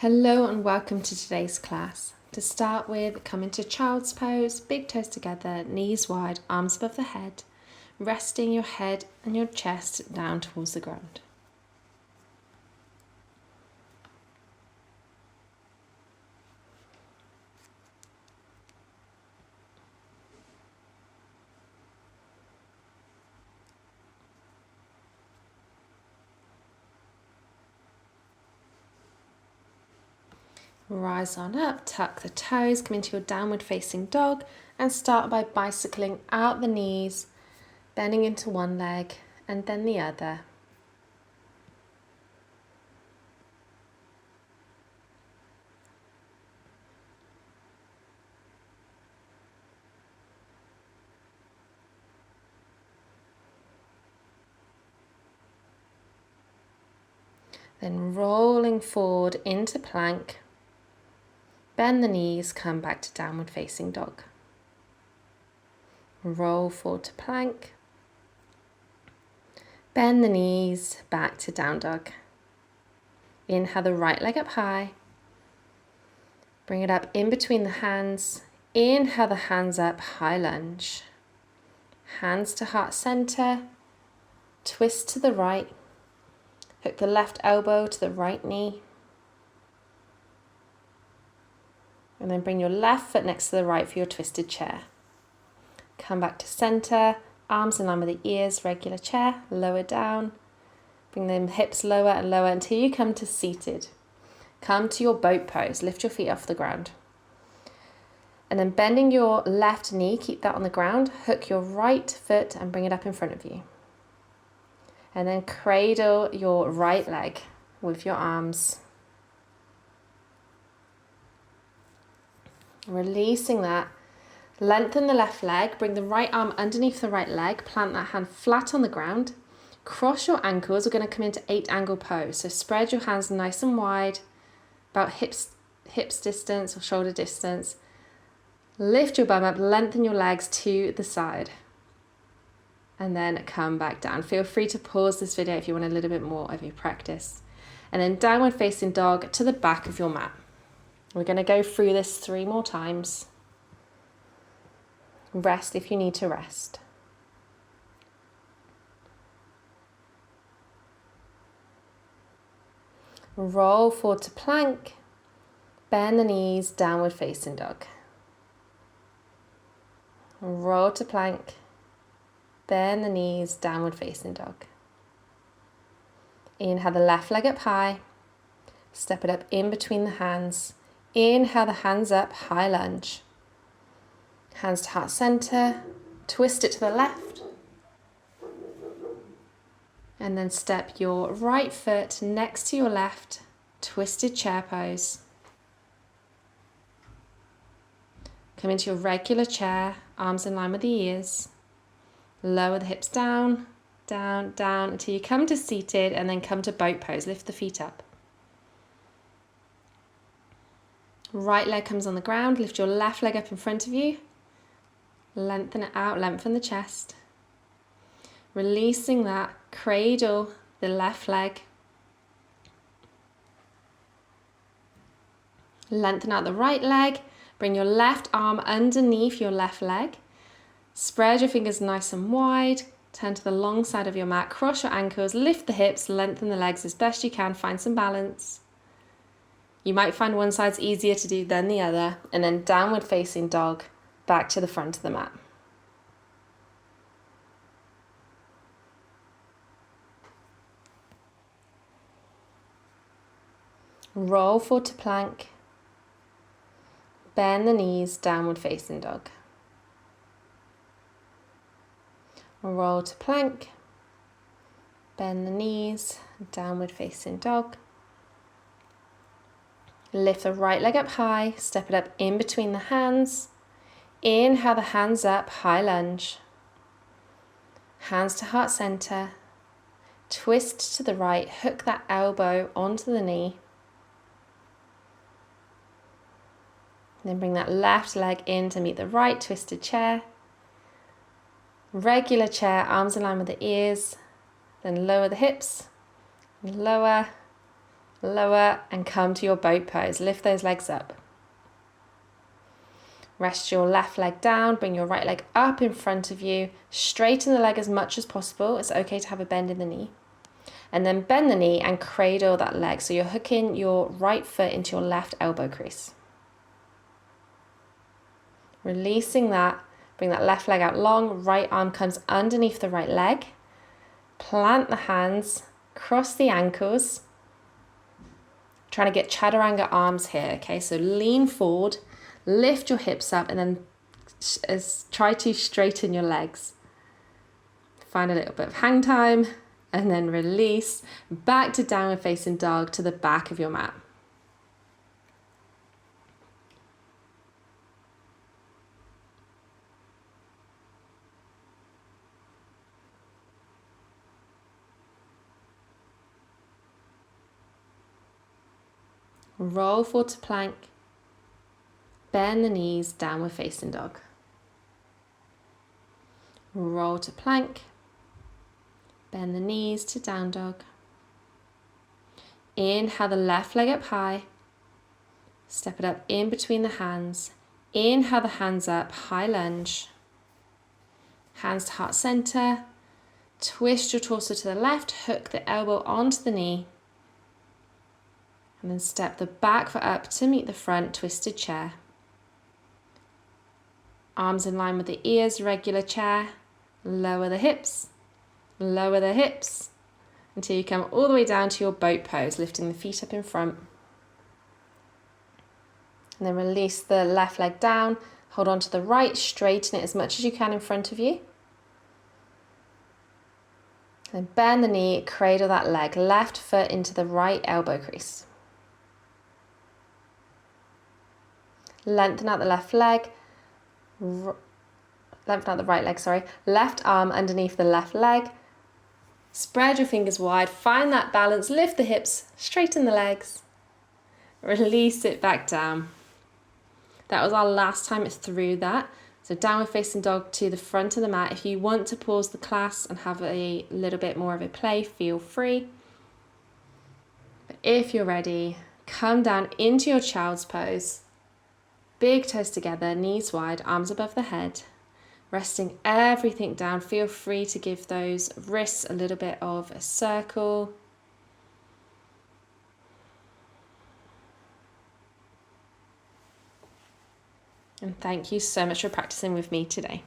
Hello and welcome to today's class. To start with, come into child's pose, big toes together, knees wide, arms above the head, resting your head and your chest down towards the ground. Rise on up, tuck the toes, come into your downward facing dog and start by bicycling out the knees, bending into one leg and then the other. Then rolling forward into plank. Bend the knees, come back to downward facing dog. Roll forward to plank. Bend the knees, back to down dog. Inhale the right leg up high. Bring it up in between the hands. Inhale the hands up, high lunge. Hands to heart center. Twist to the right. Hook the left elbow to the right knee. And then bring your left foot next to the right for your twisted chair. Come back to center, arms in line with the ears, regular chair, lower down. Bring the hips lower and lower until you come to seated. Come to your boat pose, lift your feet off the ground. And then bending your left knee, keep that on the ground, hook your right foot and bring it up in front of you. And then cradle your right leg with your arms. Releasing that, lengthen the left leg, bring the right arm underneath the right leg, plant that hand flat on the ground, cross your ankles. We're going to come into 8-angle pose. So spread your hands nice and wide, about hips distance or shoulder distance. Lift your bum up, lengthen your legs to the side. And then come back down. Feel free to pause this video if you want a little bit more of your practice. And then downward facing dog to the back of your mat. We're going to go through this 3 more times. Rest if you need to rest. Roll forward to plank. Bend the knees, downward facing dog. Roll to plank. Bend the knees, downward facing dog. Inhale the left leg up high. Step it up in between the hands. Inhale the hands up, high lunge. Hands to heart center, twist it to the left. And then step your right foot next to your left, twisted chair pose. Come into your regular chair, arms in line with the ears. Lower the hips down, down, down until you come to seated and then come to boat pose. Lift the feet up. Right leg comes on the ground, lift your left leg up in front of you. Lengthen it out, lengthen the chest. Releasing that, cradle the left leg. Lengthen out the right leg, bring your left arm underneath your left leg. Spread your fingers nice and wide, turn to the long side of your mat, cross your ankles, lift the hips, lengthen the legs as best you can, find some balance. You might find one side's easier to do than the other, and then downward facing dog, back to the front of the mat. Roll forward to plank. Bend the knees, downward facing dog. Roll to plank. Bend the knees, downward facing dog. Lift the right leg up high, step it up in between the hands. Inhale the hands up, high lunge. Hands to heart center. Twist to the right, hook that elbow onto the knee. Then bring that left leg in to meet the right, twisted chair. Regular chair, arms in line with the ears. Then lower the hips, lower. Lower and come to your boat pose. Lift those legs up. Rest your left leg down, bring your right leg up in front of you. Straighten the leg as much as possible. It's okay to have a bend in the knee. And then bend the knee and cradle that leg. So you're hooking your right foot into your left elbow crease. Releasing that, bring that left leg out long, right arm comes underneath the right leg. Plant the hands, cross the ankles. Trying to get chaturanga arms here, okay? So lean forward, lift your hips up, and then try to straighten your legs. Find a little bit of hang time, and then release back to downward facing dog to the back of your mat. Roll forward to plank, bend the knees, downward facing dog. Roll to plank, bend the knees to down dog. Inhale the left leg up high, step it up in between the hands. Inhale the hands up, high lunge. Hands to heart center, twist your torso to the left, hook the elbow onto the knee. And then step the back foot up to meet the front, twisted chair. Arms in line with the ears, regular chair. Lower the hips until you come all the way down to your boat pose, lifting the feet up in front. And then release the left leg down, hold on to the right, straighten it as much as you can in front of you. Then bend the knee, cradle that leg, left foot into the right elbow crease. Lengthen out the left leg, lengthen out the right leg, sorry. Left arm underneath the left leg. Spread your fingers wide, find that balance, lift the hips, straighten the legs. Release it back down. That was our last time through that. So downward facing dog to the front of the mat. If you want to pause the class and have a little bit more of a play, feel free. But if you're ready, come down into your child's pose. Big toes together, knees wide, arms above the head. Resting everything down. Feel free to give those wrists a little bit of a circle. And thank you so much for practicing with me today.